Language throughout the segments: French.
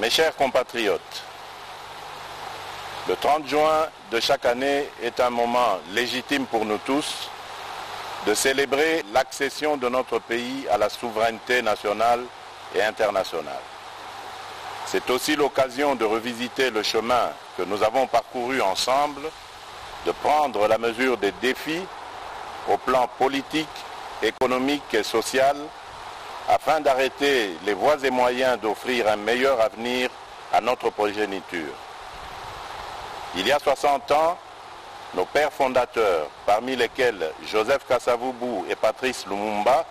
Mes chers compatriotes, le 30 juin de chaque année est un moment légitime pour nous tous de célébrer l'accession de notre pays à la souveraineté nationale et internationale. C'est aussi l'occasion de revisiter le chemin que nous avons parcouru ensemble, de prendre la mesure des défis au plan politique, économique et social, afin d'arrêter les voies et moyens d'offrir un meilleur avenir à notre progéniture. Il y a 60 ans, nos pères fondateurs, parmi lesquels Joseph Kasavubu et Patrice Lumumba,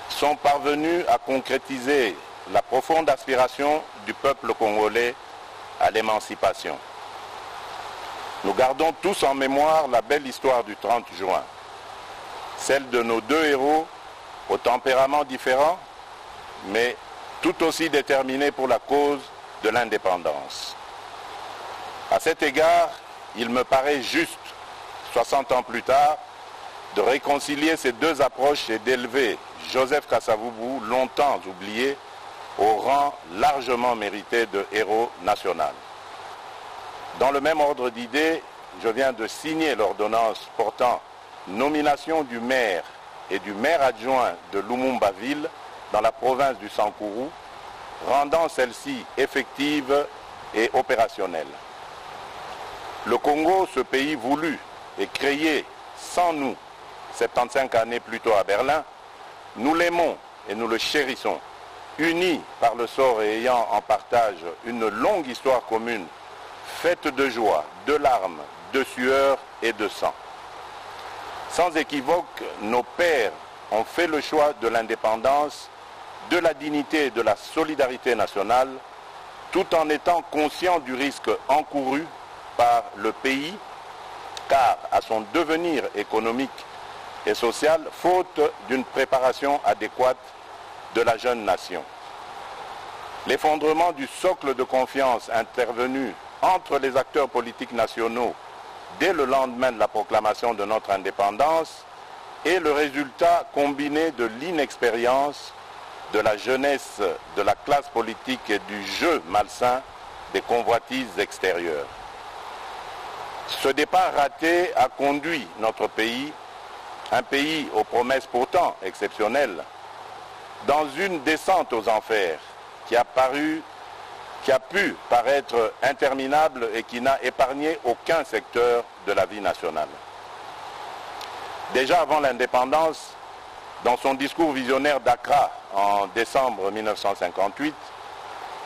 sont parvenus à concrétiser la profonde aspiration du peuple congolais à l'émancipation. Nous gardons tous en mémoire la belle histoire du 30 juin, celle de nos deux héros au tempérament différent, mais tout aussi déterminés pour la cause de l'indépendance. À cet égard, il me paraît juste, 60 ans plus tard, de réconcilier ces deux approches et d'élever Joseph Kasavubu, longtemps oublié, au rang largement mérité de héros national. Dans le même ordre d'idées, je viens de signer l'ordonnance portant nomination du maire et du maire adjoint de Lumumba-Ville dans la province du Sankourou, rendant celle-ci effective et opérationnelle. Le Congo, ce pays voulu et créé sans nous, 75 années plus tôt à Berlin, nous l'aimons et nous le chérissons, unis par le sort et ayant en partage une longue histoire commune, faite de joie, de larmes, de sueur et de sang. Sans équivoque, nos pères ont fait le choix de l'indépendance, de la dignité et de la solidarité nationale, tout en étant conscients du risque encouru par le pays, car à son devenir économique et social, faute d'une préparation adéquate de la jeune nation. L'effondrement du socle de confiance intervenu entre les acteurs politiques nationaux dès le lendemain de la proclamation de notre indépendance est le résultat combiné de l'inexpérience, de la jeunesse de la classe politique et du jeu malsain des convoitises extérieures. Ce départ raté a conduit notre pays, un pays aux promesses pourtant exceptionnelles, dans une descente aux enfers qui a pu paraître interminable et qui n'a épargné aucun secteur de la vie nationale. Déjà avant l'indépendance, dans son discours visionnaire d'Accra en décembre 1958,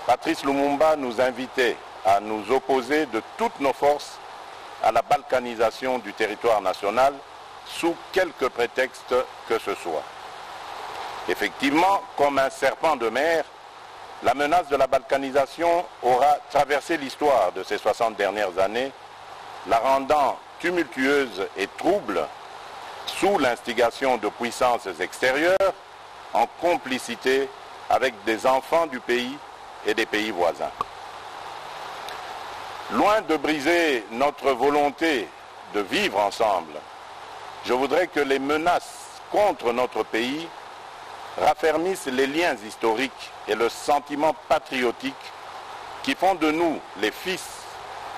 Patrice Lumumba nous invitait à nous opposer de toutes nos forces à la balkanisation du territoire national sous quelque prétexte que ce soit. Effectivement, comme un serpent de mer, la menace de la balkanisation aura traversé l'histoire de ces 60 dernières années, la rendant tumultueuse et trouble sous l'instigation de puissances extérieures en complicité avec des enfants du pays et des pays voisins. Loin de briser notre volonté de vivre ensemble, je voudrais que les menaces contre notre pays raffermissent les liens historiques et le sentiment patriotique qui font de nous les fils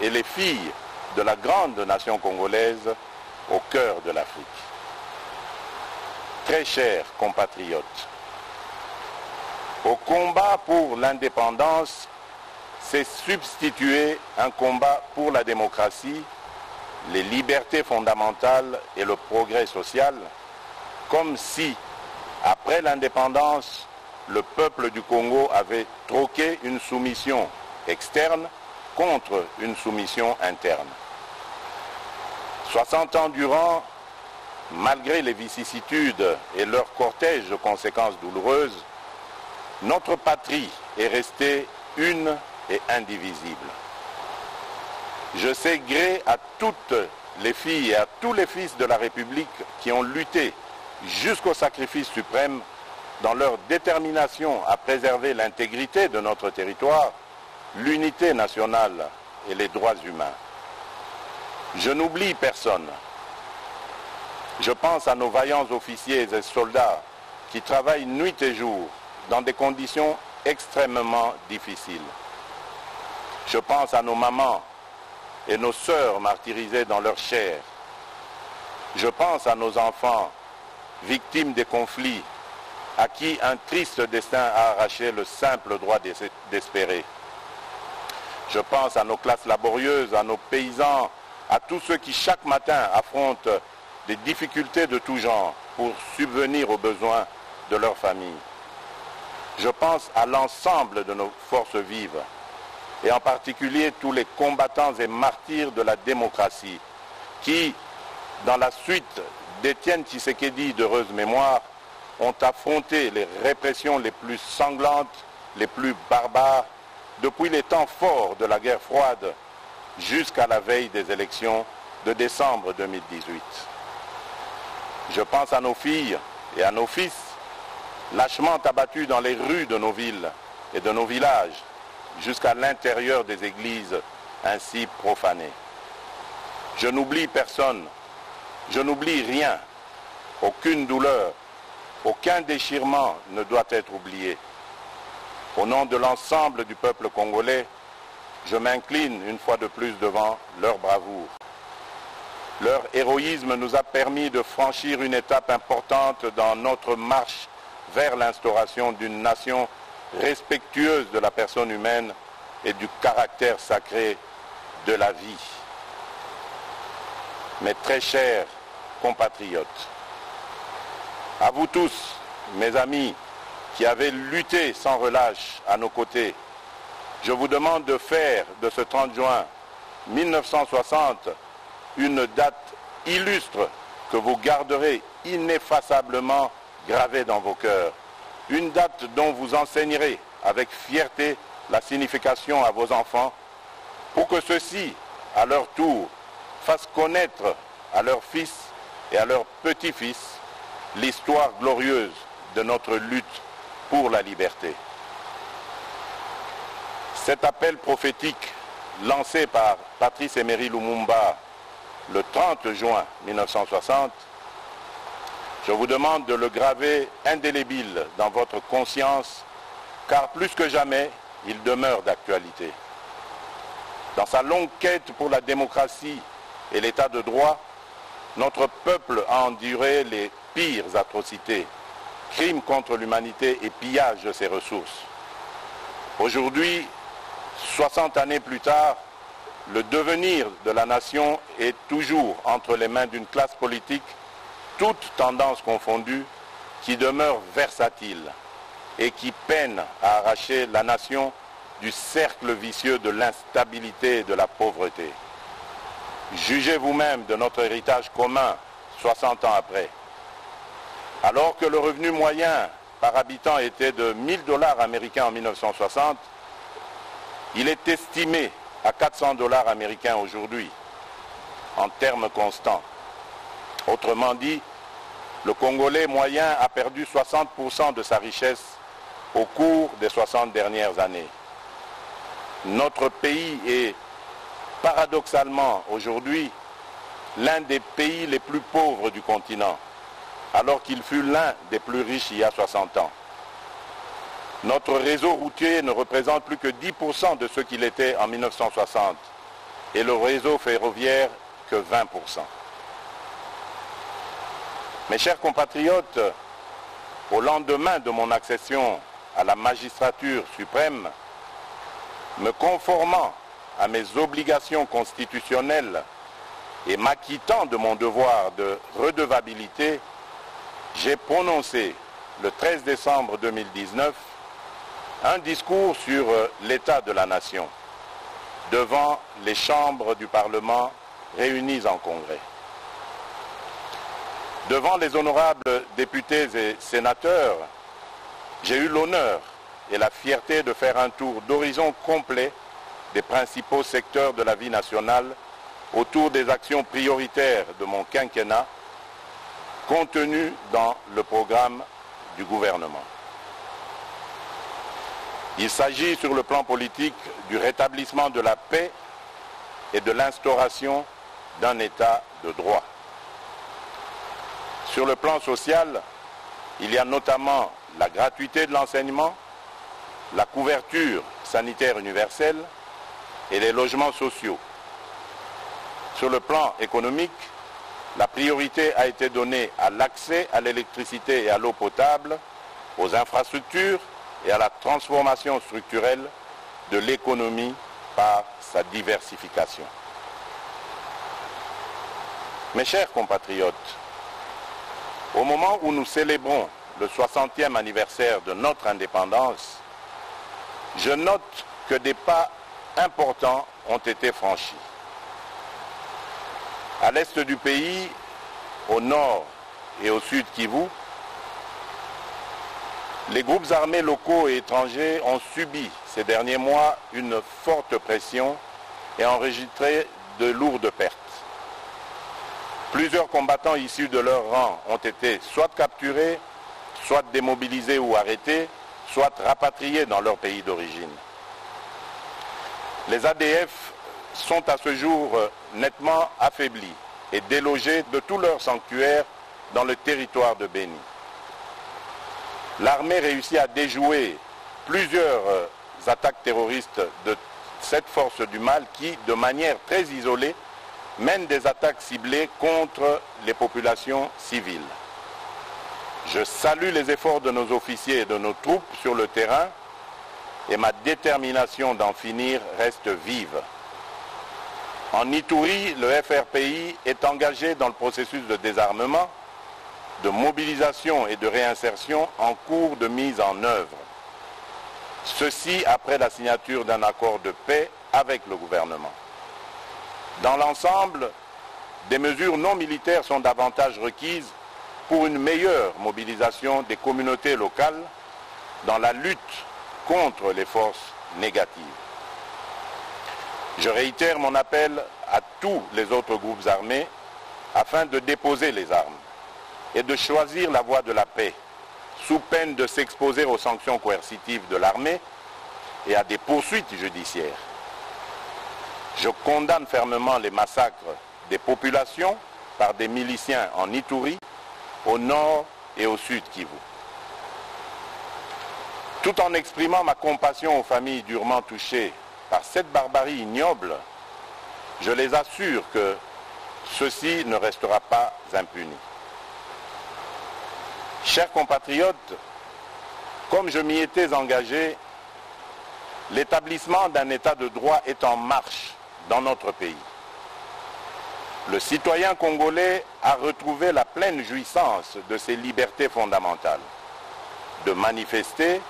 et les filles de la grande nation congolaise au cœur de l'Afrique. Très chers compatriotes, au combat pour l'indépendance s'est substitué un combat pour la démocratie, les libertés fondamentales et le progrès social, comme si, après l'indépendance, le peuple du Congo avait troqué une soumission externe contre une soumission interne. 60 ans durant, malgré les vicissitudes et leur cortège de conséquences douloureuses, notre patrie est restée une et indivisible. Je sais gré à toutes les filles et à tous les fils de la République qui ont lutté jusqu'au sacrifice suprême dans leur détermination à préserver l'intégrité de notre territoire, l'unité nationale et les droits humains. Je n'oublie personne. Je pense à nos vaillants officiers et soldats qui travaillent nuit et jour dans des conditions extrêmement difficiles. Je pense à nos mamans et nos sœurs martyrisées dans leur chair. Je pense à nos enfants victimes des conflits, à qui un triste destin a arraché le simple droit d'espérer. Je pense à nos classes laborieuses, à nos paysans, à tous ceux qui chaque matin affrontent des difficultés de tout genre pour subvenir aux besoins de leur famille. Je pense à l'ensemble de nos forces vives, et en particulier tous les combattants et martyrs de la démocratie, qui, dans la suite d'Étienne Tshisekedi d'heureuse mémoire, ont affronté les répressions les plus sanglantes, les plus barbares, depuis les temps forts de la guerre froide jusqu'à la veille des élections de décembre 2018. Je pense à nos filles et à nos fils, lâchement abattus dans les rues de nos villes et de nos villages, jusqu'à l'intérieur des églises ainsi profanées. Je n'oublie personne, je n'oublie rien, aucune douleur, aucun déchirement ne doit être oublié. Au nom de l'ensemble du peuple congolais, je m'incline une fois de plus devant leur bravoure. Leur héroïsme nous a permis de franchir une étape importante dans notre marche vers l'instauration d'une nation respectueuse de la personne humaine et du caractère sacré de la vie. Mes très chers compatriotes, à vous tous, mes amis, qui avez lutté sans relâche à nos côtés, je vous demande de faire de ce 30 juin 1960 une date illustre que vous garderez ineffaçablement gravée dans vos cœurs. Une date dont vous enseignerez avec fierté la signification à vos enfants pour que ceux-ci, à leur tour, fassent connaître à leurs fils et à leurs petits-fils l'histoire glorieuse de notre lutte pour la liberté. Cet appel prophétique lancé par Patrice Emery Lumumba le 30 juin 1960, je vous demande de le graver indélébile dans votre conscience, car plus que jamais, il demeure d'actualité. Dans sa longue quête pour la démocratie et l'état de droit, notre peuple a enduré les pires atrocités, crimes contre l'humanité et pillage de ses ressources. Aujourd'hui, 60 années plus tard, le devenir de la nation est toujours entre les mains d'une classe politique, toutes tendances confondues, qui demeure versatile et qui peine à arracher la nation du cercle vicieux de l'instabilité et de la pauvreté. Jugez vous-même de notre héritage commun 60 ans après. Alors que le revenu moyen par habitant était de 1 000 $ américains en 1960, il est estimé à 400 $ américains aujourd'hui, en termes constants. Autrement dit, le Congolais moyen a perdu 60% de sa richesse au cours des 60 dernières années. Notre pays est paradoxalement aujourd'hui l'un des pays les plus pauvres du continent, alors qu'il fut l'un des plus riches il y a 60 ans. Notre réseau routier ne représente plus que 10% de ce qu'il était en 1960 et le réseau ferroviaire que 20%. Mes chers compatriotes, au lendemain de mon accession à la magistrature suprême, me conformant à mes obligations constitutionnelles et m'acquittant de mon devoir de redevabilité, j'ai prononcé le 13 décembre 2019 un discours sur l'état de la nation devant les chambres du Parlement réunies en congrès. Devant les honorables députés et sénateurs, j'ai eu l'honneur et la fierté de faire un tour d'horizon complet des principaux secteurs de la vie nationale autour des actions prioritaires de mon quinquennat contenues dans le programme du gouvernement. Il s'agit sur le plan politique du rétablissement de la paix et de l'instauration d'un état de droit. Sur le plan social, il y a notamment la gratuité de l'enseignement, la couverture sanitaire universelle, et les logements sociaux. Sur le plan économique, la priorité a été donnée à l'accès à l'électricité et à l'eau potable, aux infrastructures et à la transformation structurelle de l'économie par sa diversification. Mes chers compatriotes, au moment où nous célébrons le 60e anniversaire de notre indépendance, je note que des pas importants ont été franchis. À l'est du pays, au nord et au sud Kivu, les groupes armés locaux et étrangers ont subi ces derniers mois une forte pression et enregistré de lourdes pertes. Plusieurs combattants issus de leur rang ont été soit capturés, soit démobilisés ou arrêtés, soit rapatriés dans leur pays d'origine. Les ADF sont à ce jour nettement affaiblis et délogés de tous leurs sanctuaires dans le territoire de Béni. L'armée réussit à déjouer plusieurs attaques terroristes de cette force du mal qui, de manière très isolée, mène des attaques ciblées contre les populations civiles. Je salue les efforts de nos officiers et de nos troupes sur le terrain et ma détermination d'en finir reste vive. En Ituri, le FRPI est engagé dans le processus de désarmement, de mobilisation et de réinsertion en cours de mise en œuvre. Ceci après la signature d'un accord de paix avec le gouvernement. Dans l'ensemble, des mesures non militaires sont davantage requises pour une meilleure mobilisation des communautés locales dans la lutte contre les forces négatives. Je réitère mon appel à tous les autres groupes armés afin de déposer les armes et de choisir la voie de la paix, sous peine de s'exposer aux sanctions coercitives de l'armée et à des poursuites judiciaires. Je condamne fermement les massacres des populations par des miliciens en Ituri, au nord et au sud Kivu. Tout en exprimant ma compassion aux familles durement touchées par cette barbarie ignoble, je les assure que ceci ne restera pas impuni. Chers compatriotes, comme je m'y étais engagé, l'établissement d'un état de droit est en marche dans notre pays. Le citoyen congolais a retrouvé la pleine jouissance de ses libertés fondamentales, de manifester,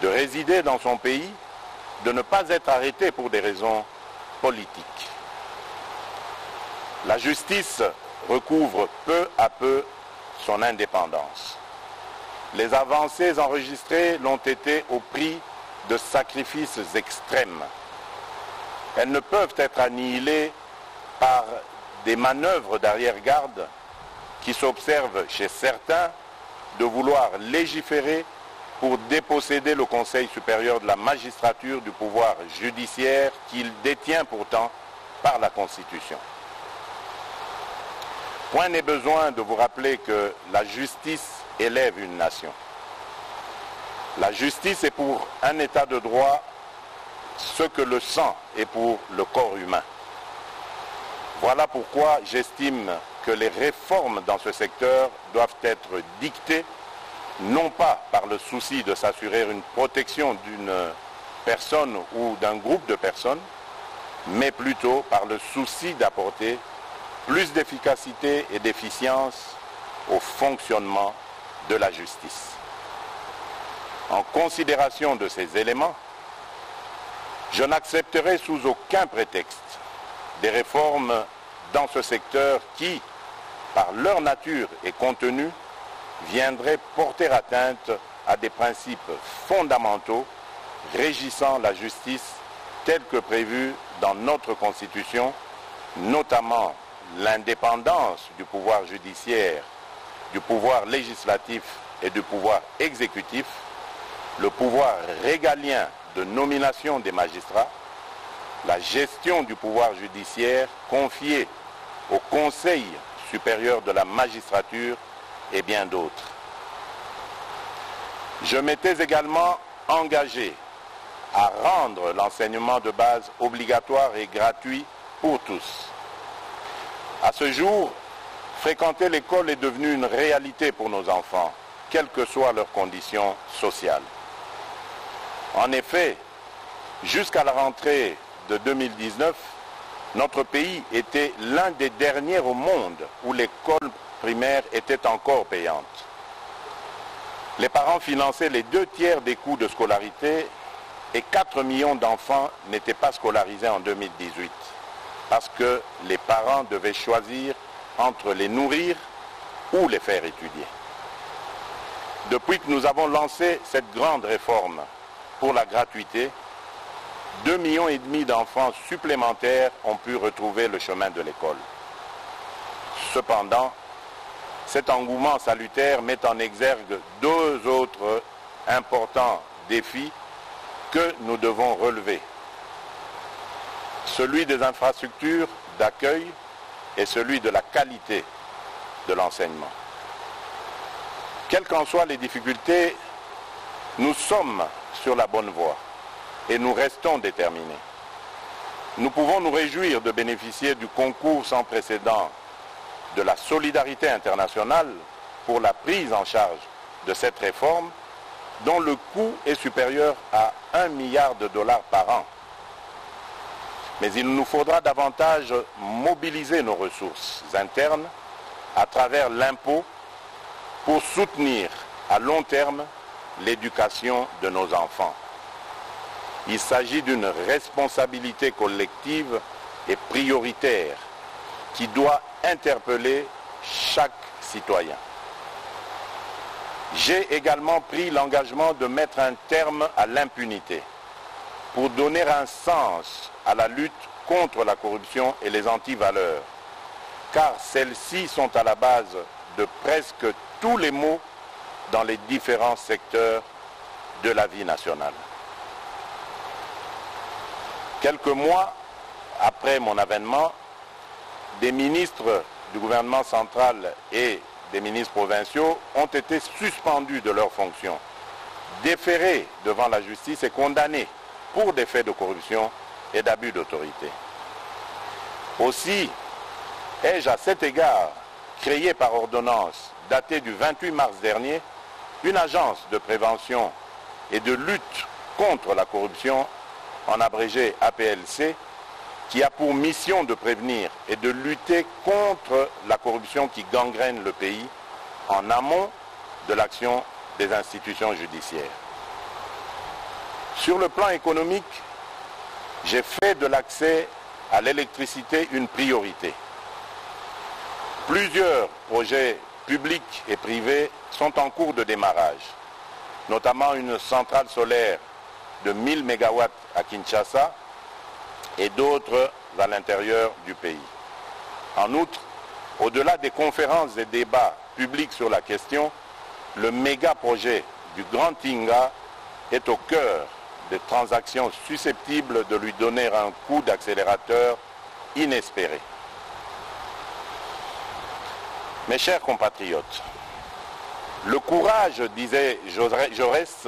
de résider dans son pays, de ne pas être arrêté pour des raisons politiques. La justice recouvre peu à peu son indépendance. Les avancées enregistrées l'ont été au prix de sacrifices extrêmes. Elles ne peuvent être annihilées par des manœuvres d'arrière-garde qui s'observent chez certains de vouloir légiférer pour déposséder le Conseil supérieur de la magistrature du pouvoir judiciaire qu'il détient pourtant par la Constitution. Point n'est besoin de vous rappeler que la justice élève une nation. La justice est pour un état de droit ce que le sang est pour le corps humain. Voilà pourquoi j'estime que les réformes dans ce secteur doivent être dictées non pas par le souci de s'assurer une protection d'une personne ou d'un groupe de personnes, mais plutôt par le souci d'apporter plus d'efficacité et d'efficience au fonctionnement de la justice. En considération de ces éléments, je n'accepterai sous aucun prétexte des réformes dans ce secteur qui, par leur nature et contenu, viendraient porter atteinte à des principes fondamentaux régissant la justice telle que prévue dans notre Constitution, notamment l'indépendance du pouvoir judiciaire, du pouvoir législatif et du pouvoir exécutif, le pouvoir régalien de nomination des magistrats, la gestion du pouvoir judiciaire confiée au Conseil supérieur de la magistrature et bien d'autres. Je m'étais également engagé à rendre l'enseignement de base obligatoire et gratuit pour tous. À ce jour, fréquenter l'école est devenu une réalité pour nos enfants, quelles que soient leurs conditions sociales. En effet, jusqu'à la rentrée de 2019, notre pays était l'un des derniers au monde où l'école primaire était encore payante. Les parents finançaient les 2/3 des coûts de scolarité et 4 millions d'enfants n'étaient pas scolarisés en 2018 parce que les parents devaient choisir entre les nourrir ou les faire étudier. Depuis que nous avons lancé cette grande réforme pour la gratuité, 2,5 millions d'enfants supplémentaires ont pu retrouver le chemin de l'école. Cependant, cet engouement salutaire met en exergue 2 autres importants défis que nous devons relever. Celui des infrastructures d'accueil et celui de la qualité de l'enseignement. Quelles qu'en soient les difficultés, nous sommes sur la bonne voie et nous restons déterminés. Nous pouvons nous réjouir de bénéficier du concours sans précédent de la solidarité internationale pour la prise en charge de cette réforme dont le coût est supérieur à $1 milliard par an. Mais il nous faudra davantage mobiliser nos ressources internes à travers l'impôt pour soutenir à long terme l'éducation de nos enfants. Il s'agit d'une responsabilité collective et prioritaire qui doit interpeller chaque citoyen. J'ai également pris l'engagement de mettre un terme à l'impunité pour donner un sens à la lutte contre la corruption et les antivaleurs, car celles-ci sont à la base de presque tous les maux dans les différents secteurs de la vie nationale. Quelques mois après mon avènement, des ministres du gouvernement central et des ministres provinciaux ont été suspendus de leurs fonctions, déférés devant la justice et condamnés pour des faits de corruption et d'abus d'autorité. Aussi, ai-je à cet égard créé par ordonnance datée du 28 mars dernier une agence de prévention et de lutte contre la corruption, en abrégé APLC, qui a pour mission de prévenir et de lutter contre la corruption qui gangrène le pays en amont de l'action des institutions judiciaires. Sur le plan économique, j'ai fait de l'accès à l'électricité une priorité. Plusieurs projets publics et privés sont en cours de démarrage, notamment une centrale solaire de 1000 MW à Kinshasa et d'autres à l'intérieur du pays. En outre, au-delà des conférences et débats publics sur la question, le méga-projet du Grand Tinga est au cœur des transactions susceptibles de lui donner un coup d'accélérateur inespéré. Mes chers compatriotes, le courage, disait Jaurès,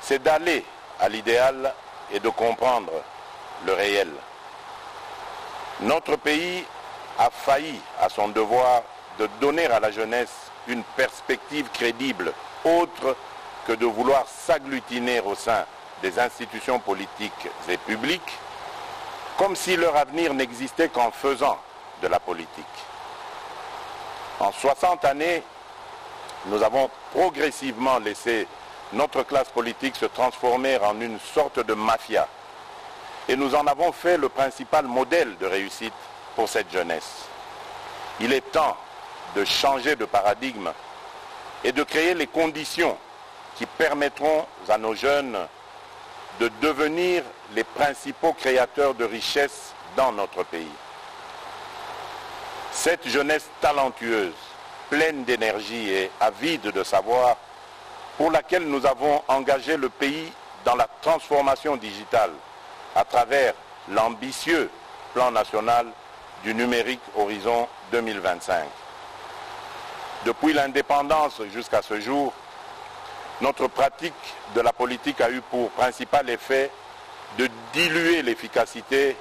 c'est d'aller à l'idéal et de comprendre le réel. Notre pays a failli à son devoir de donner à la jeunesse une perspective crédible, autre que de vouloir s'agglutiner au sein des institutions politiques et publiques, comme si leur avenir n'existait qu'en faisant de la politique. En 60 années, nous avons progressivement laissé notre classe politique se transformer en une sorte de mafia. Et nous en avons fait le principal modèle de réussite pour cette jeunesse. Il est temps de changer de paradigme et de créer les conditions qui permettront à nos jeunes de devenir les principaux créateurs de richesses dans notre pays. Cette jeunesse talentueuse, pleine d'énergie et avide de savoir, pour laquelle nous avons engagé le pays dans la transformation digitale à travers l'ambitieux plan national du numérique Horizon 2025. Depuis l'indépendance jusqu'à ce jour, notre pratique de la politique a eu pour principal effet de diluer l'efficacité,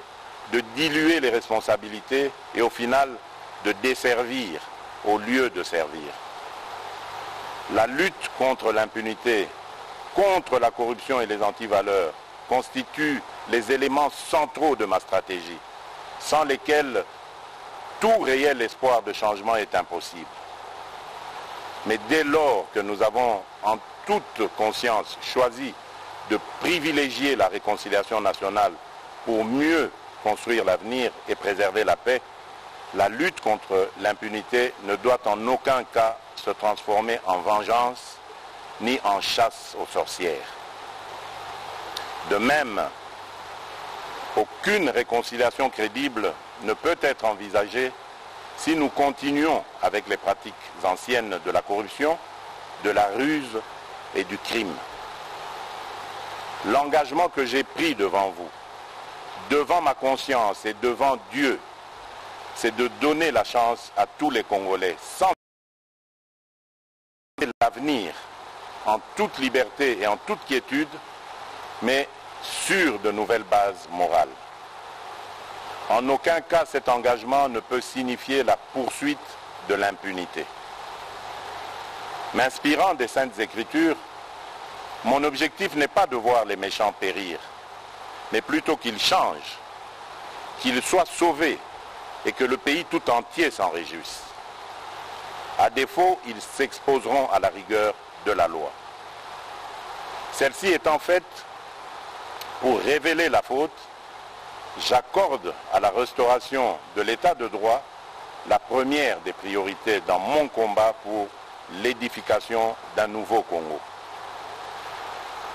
de diluer les responsabilités et au final de desservir au lieu de servir. La lutte contre l'impunité, contre la corruption et les antivaleurs constituent les éléments centraux de ma stratégie, sans lesquels tout réel espoir de changement est impossible. Mais dès lors que nous avons en toute conscience choisi de privilégier la réconciliation nationale pour mieux construire l'avenir et préserver la paix, la lutte contre l'impunité ne doit en aucun cas se transformer en vengeance ni en chasse aux sorcières. De même, aucune réconciliation crédible ne peut être envisagée si nous continuons avec les pratiques anciennes de la corruption, de la ruse et du crime. L'engagement que j'ai pris devant vous, devant ma conscience et devant Dieu, c'est de donner la chance à tous les Congolais, sans l'avenir, en toute liberté et en toute quiétude, mais sur de nouvelles bases morales. En aucun cas, cet engagement ne peut signifier la poursuite de l'impunité. M'inspirant des Saintes Écritures, mon objectif n'est pas de voir les méchants périr, mais plutôt qu'ils changent, qu'ils soient sauvés et que le pays tout entier s'en réjouisse. À défaut, ils s'exposeront à la rigueur de la loi. Celle-ci étant faite pour révéler la faute, j'accorde à la restauration de l'état de droit la première des priorités dans mon combat pour l'édification d'un nouveau Congo.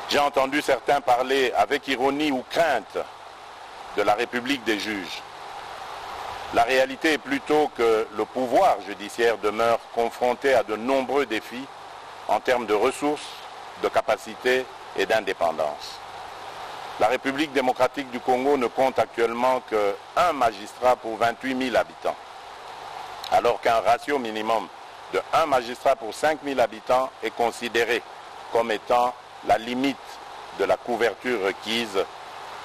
J'ai entendu certains parler avec ironie ou crainte de la République des juges. La réalité est plutôt que le pouvoir judiciaire demeure confronté à de nombreux défis en termes de ressources, de capacités et d'indépendance. La République démocratique du Congo ne compte actuellement qu'un magistrat pour 28 000 habitants, alors qu'un ratio minimum de 1 magistrat pour 5 000 habitants est considéré comme étant la limite de la couverture requise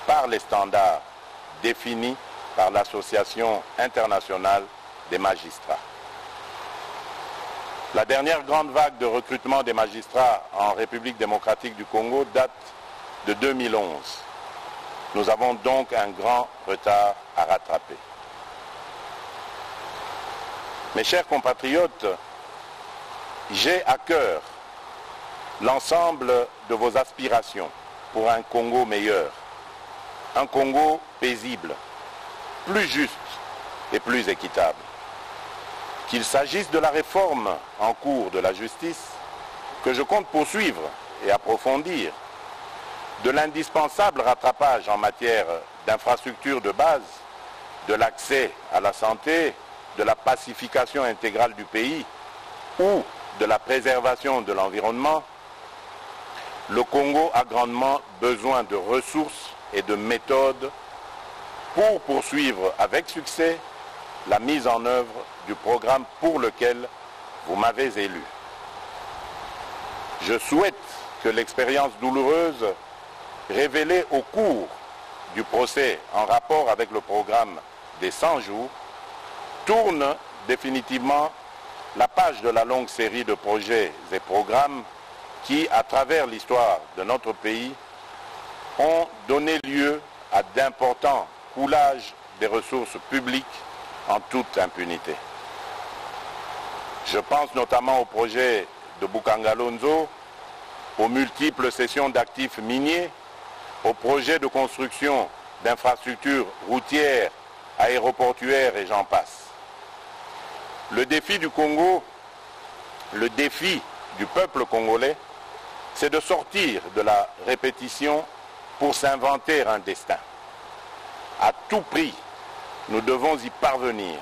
par les standards définis par l'Association internationale des magistrats. La dernière grande vague de recrutement des magistrats en République démocratique du Congo date de 2011. Nous avons donc un grand retard à rattraper. Mes chers compatriotes, j'ai à cœur l'ensemble de vos aspirations pour un Congo meilleur, un Congo paisible, plus juste et plus équitable. Qu'il s'agisse de la réforme en cours de la justice, que je compte poursuivre et approfondir, de l'indispensable rattrapage en matière d'infrastructures de base, de l'accès à la santé, de la pacification intégrale du pays ou de la préservation de l'environnement, le Congo a grandement besoin de ressources et de méthodes pour poursuivre avec succès la mise en œuvre du programme pour lequel vous m'avez élu. Je souhaite que l'expérience douloureuse révélée au cours du procès en rapport avec le programme des 100 jours tourne définitivement la page de la longue série de projets et programmes qui, à travers l'histoire de notre pays, ont donné lieu à d'importants coulages des ressources publiques en toute impunité. Je pense notamment au projet de Bukangalonzo, aux multiples cessions d'actifs miniers, aux projets de construction d'infrastructures routières, aéroportuaires et j'en passe. Le défi du Congo, le défi du peuple congolais, c'est de sortir de la répétition pour s'inventer un destin. À tout prix, nous devons y parvenir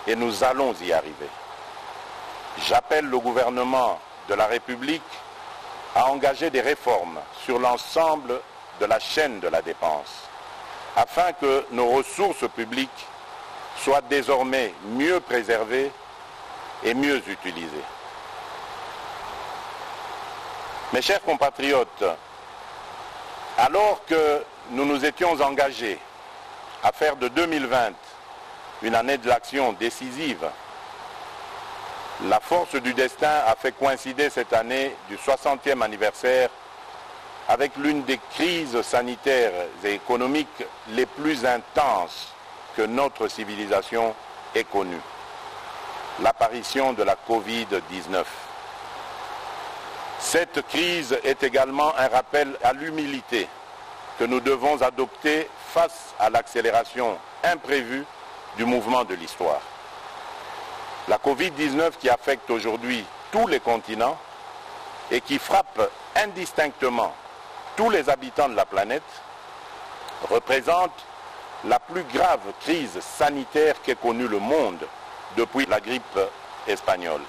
et nous allons y arriver. J'appelle le gouvernement de la République à engager des réformes sur l'ensemble de la chaîne de la dépense, afin que nos ressources publiques soient désormais mieux préservées et mieux utilisées. Mes chers compatriotes, alors que nous nous étions engagés à faire de 2020 une année de l'action décisive, la force du destin a fait coïncider cette année du 60e anniversaire avec l'une des crises sanitaires et économiques les plus intenses que notre civilisation ait connues, l'apparition de la Covid-19. Cette crise est également un rappel à l'humilité que nous devons adopter face à l'accélération imprévue du mouvement de l'histoire. La Covid-19 qui affecte aujourd'hui tous les continents et qui frappe indistinctement tous les habitants de la planète représente la plus grave crise sanitaire qu'ait connue le monde depuis la grippe espagnole.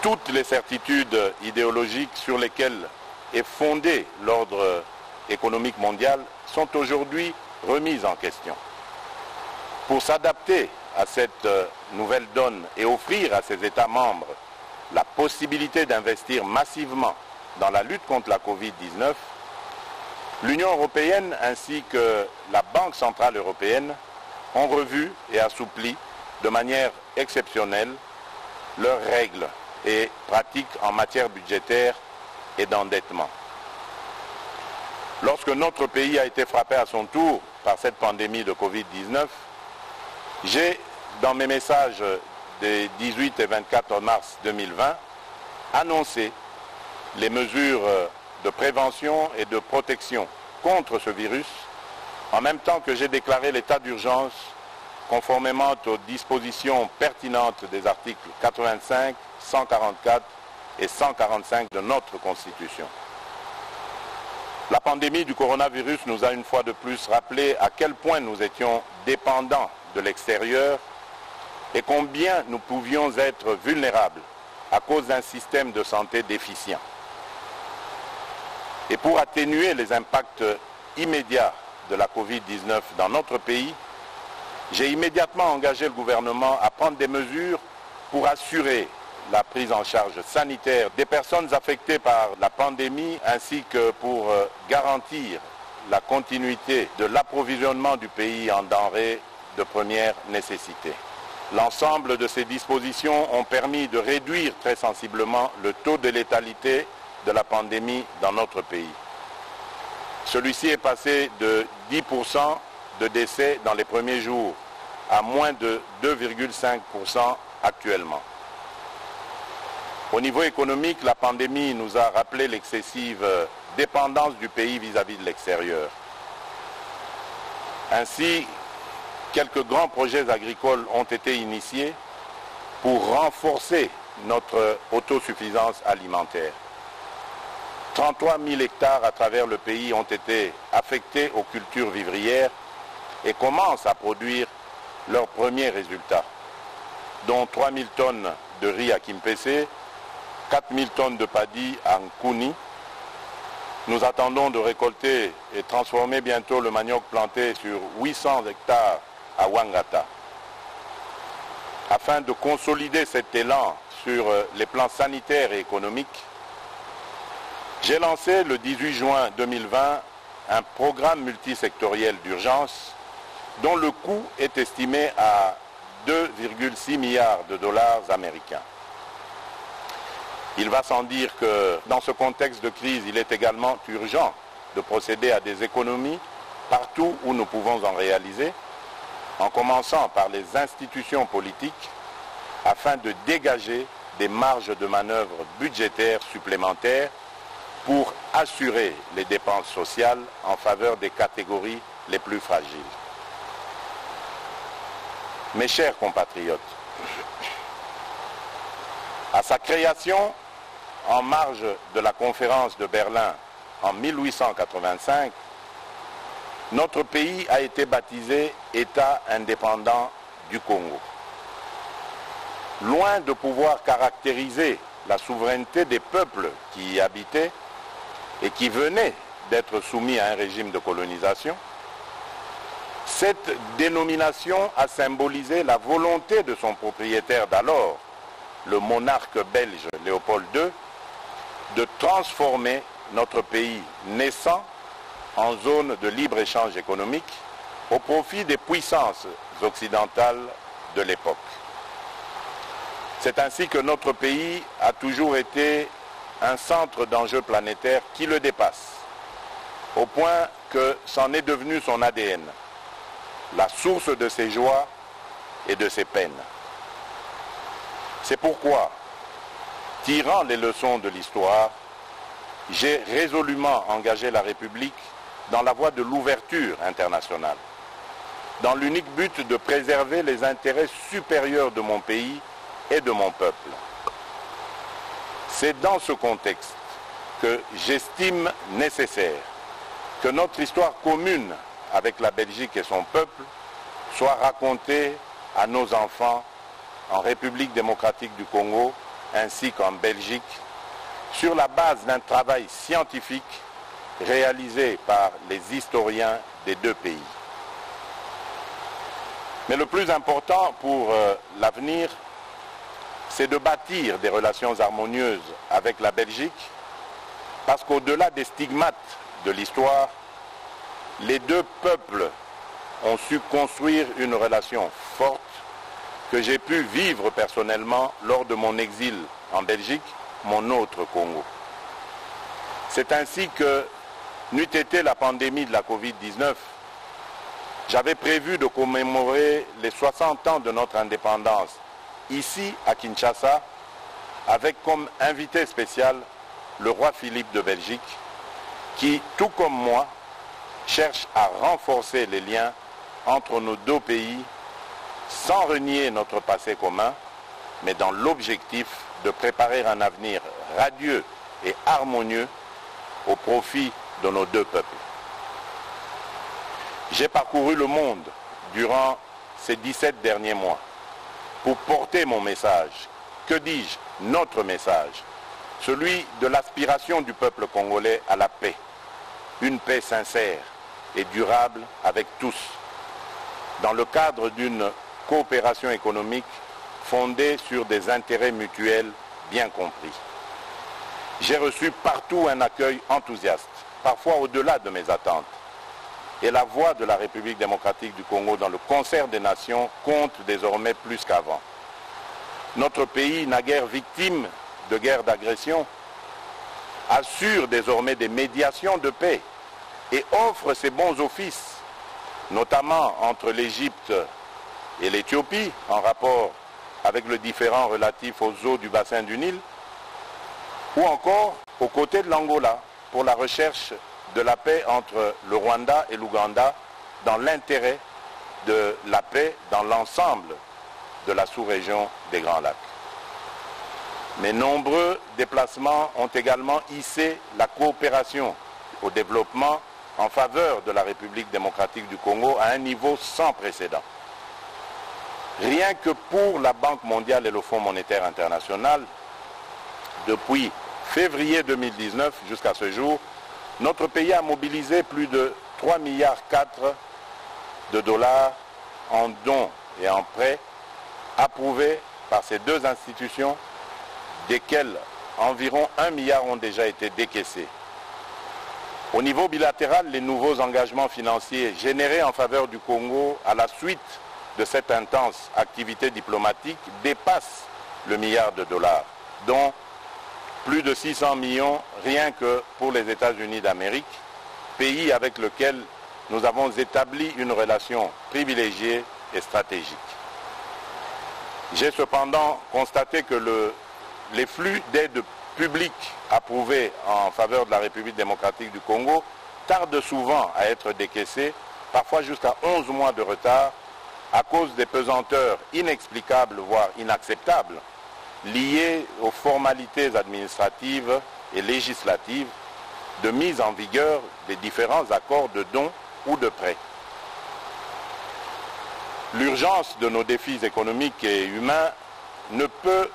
Toutes les certitudes idéologiques sur lesquelles est fondé l'ordre économique mondial sont aujourd'hui remises en question. Pour s'adapter à cette nouvelle donne et offrir à ses États membres la possibilité d'investir massivement dans la lutte contre la Covid-19, l'Union européenne ainsi que la Banque centrale européenne ont revu et assoupli de manière exceptionnelle leurs règles et pratiques en matière budgétaire et d'endettement. Lorsque notre pays a été frappé à son tour par cette pandémie de Covid-19, j'ai, dans mes messages des 18 et 24 mars 2020, annoncé les mesures de prévention et de protection contre ce virus, en même temps que j'ai déclaré l'état d'urgence conformément aux dispositions pertinentes des articles 85, 144 et 145 de notre Constitution. La pandémie du coronavirus nous a une fois de plus rappelé à quel point nous étions dépendants de l'extérieur et combien nous pouvions être vulnérables à cause d'un système de santé déficient. Et pour atténuer les impacts immédiats de la Covid-19 dans notre pays, j'ai immédiatement engagé le gouvernement à prendre des mesures pour assurer la prise en charge sanitaire des personnes affectées par la pandémie ainsi que pour garantir la continuité de l'approvisionnement du pays en denrées de première nécessité. L'ensemble de ces dispositions ont permis de réduire très sensiblement le taux de létalité de la pandémie dans notre pays. Celui-ci est passé de 10% de décès dans les premiers jours à moins de 2,5% actuellement. Au niveau économique, la pandémie nous a rappelé l'excessive dépendance du pays vis-à-vis de l'extérieur. Ainsi, quelques grands projets agricoles ont été initiés pour renforcer notre autosuffisance alimentaire. 33 000 hectares à travers le pays ont été affectés aux cultures vivrières et commencent à produire leurs premiers résultats, dont 3 000 tonnes de riz à Kimpese, 4 000 tonnes de paddy à Nkuni. Nous attendons de récolter et transformer bientôt le manioc planté sur 800 hectares à Wangata. Afin de consolider cet élan sur les plans sanitaires et économiques, j'ai lancé le 18 juin 2020 un programme multisectoriel d'urgence dont le coût est estimé à 2,6 milliards de dollars américains. Il va sans dire que dans ce contexte de crise, il est également urgent de procéder à des économies partout où nous pouvons en réaliser, en commençant par les institutions politiques afin de dégager des marges de manœuvre budgétaires supplémentaires pour assurer les dépenses sociales en faveur des catégories les plus fragiles. Mes chers compatriotes, à sa création, en marge de la conférence de Berlin en 1885, notre pays a été baptisé État indépendant du Congo. Loin de pouvoir caractériser la souveraineté des peuples qui y habitaient et qui venaient d'être soumis à un régime de colonisation, cette dénomination a symbolisé la volonté de son propriétaire d'alors, le monarque belge Léopold II, de transformer notre pays naissant en zone de libre-échange économique au profit des puissances occidentales de l'époque. C'est ainsi que notre pays a toujours été un centre d'enjeux planétaires qui le dépasse, au point que c'en est devenu son ADN, la source de ses joies et de ses peines. C'est pourquoi, tirant les leçons de l'histoire, j'ai résolument engagé la République dans la voie de l'ouverture internationale, dans l'unique but de préserver les intérêts supérieurs de mon pays et de mon peuple. C'est dans ce contexte que j'estime nécessaire que notre histoire commune avec la Belgique et son peuple soit racontée à nos enfants en République démocratique du Congo ainsi qu'en Belgique sur la base d'un travail scientifique réalisé par les historiens des deux pays. Mais le plus important pour l'avenir, c'est de bâtir des relations harmonieuses avec la Belgique, parce qu'au-delà des stigmates de l'histoire, les deux peuples ont su construire une relation forte que j'ai pu vivre personnellement lors de mon exil en Belgique, mon autre Congo. C'est ainsi que, n'eût été la pandémie de la Covid-19, j'avais prévu de commémorer les 60 ans de notre indépendance ici à Kinshasa, avec comme invité spécial le roi Philippe de Belgique, qui, tout comme moi, cherche à renforcer les liens entre nos deux pays sans renier notre passé commun, mais dans l'objectif de préparer un avenir radieux et harmonieux au profit de nos deux peuples. J'ai parcouru le monde durant ces 17 derniers mois pour porter mon message, que dis-je, notre message, celui de l'aspiration du peuple congolais à la paix, une paix sincère et durable avec tous, dans le cadre d'une coopération économique fondée sur des intérêts mutuels bien compris. J'ai reçu partout un accueil enthousiaste, parfois au-delà de mes attentes. Et la voix de la République démocratique du Congo dans le concert des nations compte désormais plus qu'avant. Notre pays, naguère victime de guerres d'agression, assure désormais des médiations de paix et offre ses bons offices, notamment entre l'Égypte et l'Éthiopie, en rapport avec le différend relatif aux eaux du bassin du Nil, ou encore aux côtés de l'Angola pour la recherche de la paix entre le Rwanda et l'Ouganda dans l'intérêt de la paix dans l'ensemble de la sous-région des Grands Lacs. Mais nombreux déplacements ont également hissé la coopération au développement en faveur de la République démocratique du Congo à un niveau sans précédent. Rien que pour la Banque mondiale et le Fonds monétaire international, depuis février 2019 jusqu'à ce jour, notre pays a mobilisé plus de 3,4 milliards de dollars en dons et en prêts approuvés par ces deux institutions, desquels environ 1 milliard ont déjà été décaissés. Au niveau bilatéral, les nouveaux engagements financiers générés en faveur du Congo à la suite de cette intense activité diplomatique dépassent le milliard de dollars, dont plus de 600 millions rien que pour les États-Unis d'Amérique, pays avec lequel nous avons établi une relation privilégiée et stratégique. J'ai cependant constaté que les flux d'aide publique approuvés en faveur de la République démocratique du Congo tardent souvent à être décaissés, parfois jusqu'à 11 mois de retard, à cause des pesanteurs inexplicables, voire inacceptables, liées aux formalités administratives et législatives de mise en vigueur des différents accords de dons ou de prêts. L'urgence de nos défis économiques et humains ne peut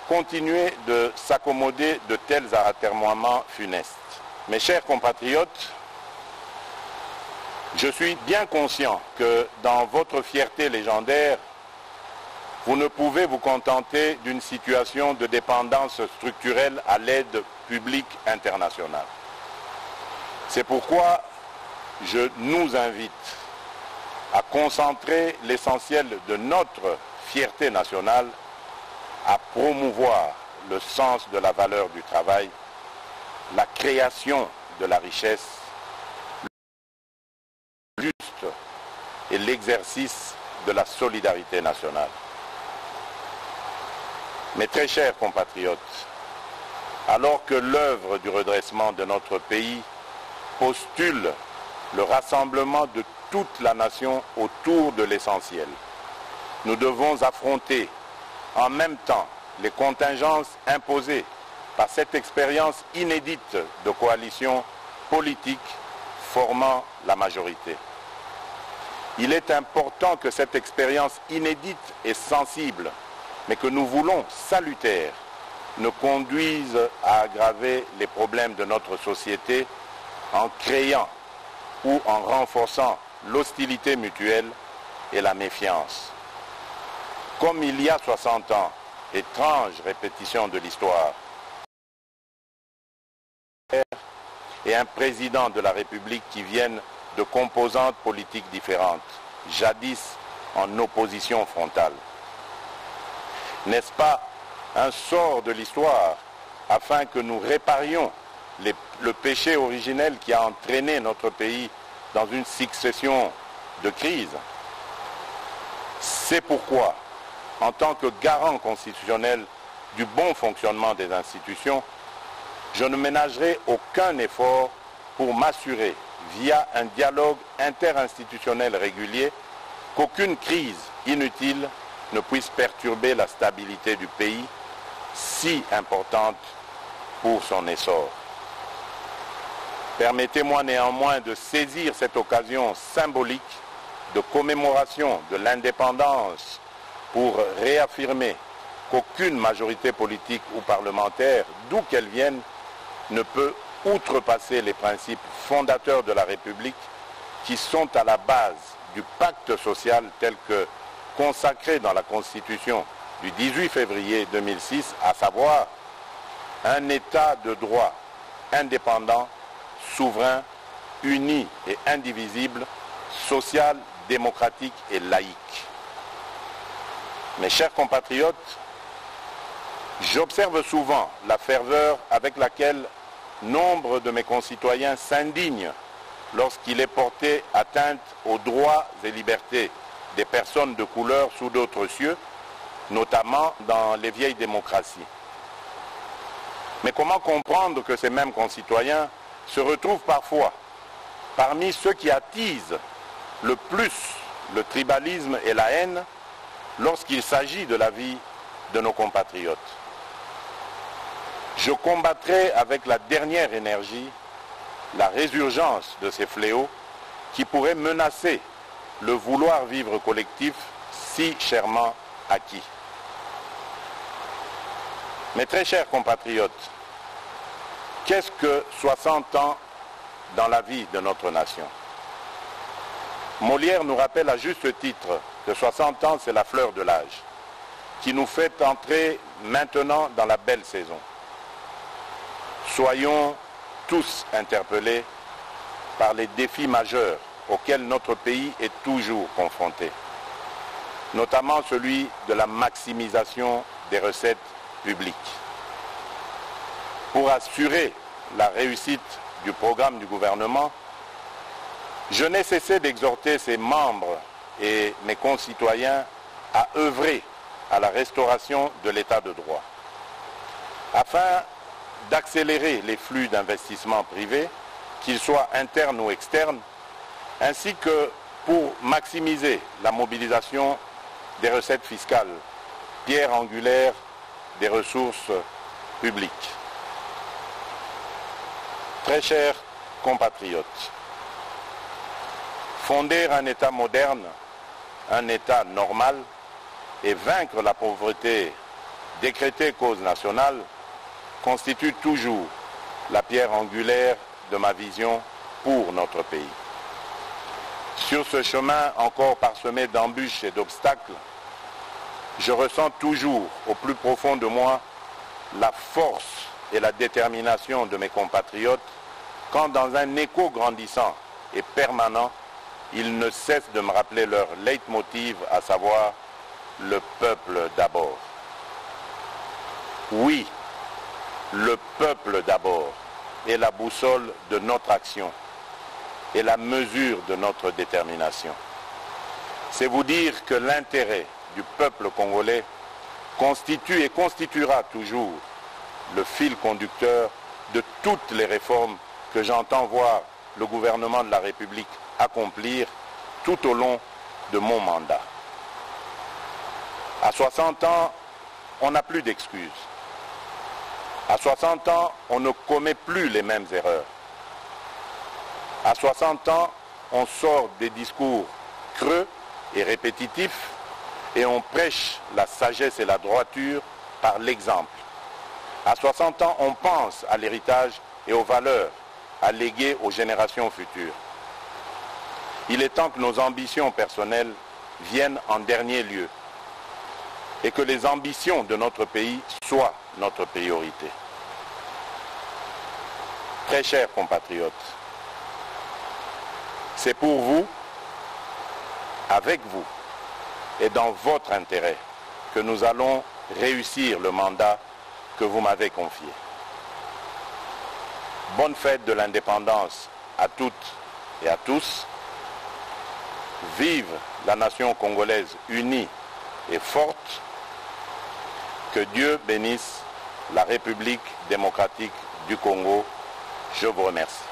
continuer de s'accommoder de tels atermoiements funestes. Mes chers compatriotes, je suis bien conscient que dans votre fierté légendaire, vous ne pouvez vous contenter d'une situation de dépendance structurelle à l'aide publique internationale. C'est pourquoi je nous invite à concentrer l'essentiel de notre fierté nationale à promouvoir le sens de la valeur du travail, la création de la richesse, le juste et l'exercice de la solidarité nationale. Mes très chers compatriotes, alors que l'œuvre du redressement de notre pays postule le rassemblement de toute la nation autour de l'essentiel, nous devons affronter en même temps les contingences imposées par cette expérience inédite de coalition politique formant la majorité. Il est important que cette expérience inédite et sensible, mais que nous voulons salutaire, ne conduise à aggraver les problèmes de notre société en créant ou en renforçant l'hostilité mutuelle et la méfiance. Comme il y a 60 ans, étrange répétition de l'histoire, et un président de la République qui viennent de composantes politiques différentes, jadis en opposition frontale. N'est-ce pas un sort de l'histoire afin que nous réparions le péché originel qui a entraîné notre pays dans une succession de crises? C'est pourquoi, en tant que garant constitutionnel du bon fonctionnement des institutions, je ne ménagerai aucun effort pour m'assurer, via un dialogue interinstitutionnel régulier, qu'aucune crise inutile ne puisse perturber la stabilité du pays, si importante pour son essor. Permettez-moi néanmoins de saisir cette occasion symbolique de commémoration de l'indépendance pour réaffirmer qu'aucune majorité politique ou parlementaire, d'où qu'elle vienne, ne peut outrepasser les principes fondateurs de la République qui sont à la base du pacte social tel que consacré dans la Constitution du 18 février 2006, à savoir un État de droit indépendant, souverain, uni et indivisible, social, démocratique et laïque. Mes chers compatriotes, j'observe souvent la ferveur avec laquelle nombre de mes concitoyens s'indignent lorsqu'il est porté atteinte aux droits et libertés des personnes de couleur sous d'autres cieux, notamment dans les vieilles démocraties. Mais comment comprendre que ces mêmes concitoyens se retrouvent parfois parmi ceux qui attisent le plus le tribalisme et la haine lorsqu'il s'agit de la vie de nos compatriotes? Je combattrai avec la dernière énergie la résurgence de ces fléaux qui pourraient menacer le vouloir vivre collectif si chèrement acquis. Mes très chers compatriotes, qu'est-ce que 60 ans dans la vie de notre nation? Molière nous rappelle à juste titre que 60 ans, c'est la fleur de l'âge, qui nous fait entrer maintenant dans la belle saison. Soyons tous interpellés par les défis majeurs auxquels notre pays est toujours confronté, notamment celui de la maximisation des recettes publiques. Pour assurer la réussite du programme du gouvernement, je n'ai cessé d'exhorter ses membres et mes concitoyens à œuvrer à la restauration de l'état de droit, afin d'accélérer les flux d'investissement privés, qu'ils soient internes ou externes, ainsi que pour maximiser la mobilisation des recettes fiscales, pierre angulaire des ressources publiques. Très chers compatriotes, fonder un État moderne, un État normal, et vaincre la pauvreté, décréter cause nationale, constitue toujours la pierre angulaire de ma vision pour notre pays. Sur ce chemin encore parsemé d'embûches et d'obstacles, je ressens toujours au plus profond de moi la force et la détermination de mes compatriotes quand, dans un écho grandissant et permanent, ils ne cessent de me rappeler leur leitmotiv, à savoir le peuple d'abord. Oui, le peuple d'abord est la boussole de notre action et la mesure de notre détermination. C'est vous dire que l'intérêt du peuple congolais constitue et constituera toujours le fil conducteur de toutes les réformes que j'entends voir le gouvernement de la République accomplir tout au long de mon mandat. À 60 ans, on n'a plus d'excuses. À 60 ans, on ne commet plus les mêmes erreurs. À 60 ans, on sort des discours creux et répétitifs et on prêche la sagesse et la droiture par l'exemple. À 60 ans, on pense à l'héritage et aux valeurs à léguer aux générations futures. Il est temps que nos ambitions personnelles viennent en dernier lieu et que les ambitions de notre pays soient notre priorité. Très chers compatriotes, c'est pour vous, avec vous et dans votre intérêt que nous allons réussir le mandat que vous m'avez confié. Bonne fête de l'indépendance à toutes et à tous. Vive la nation congolaise unie et forte. Que Dieu bénisse la République démocratique du Congo. Je vous remercie.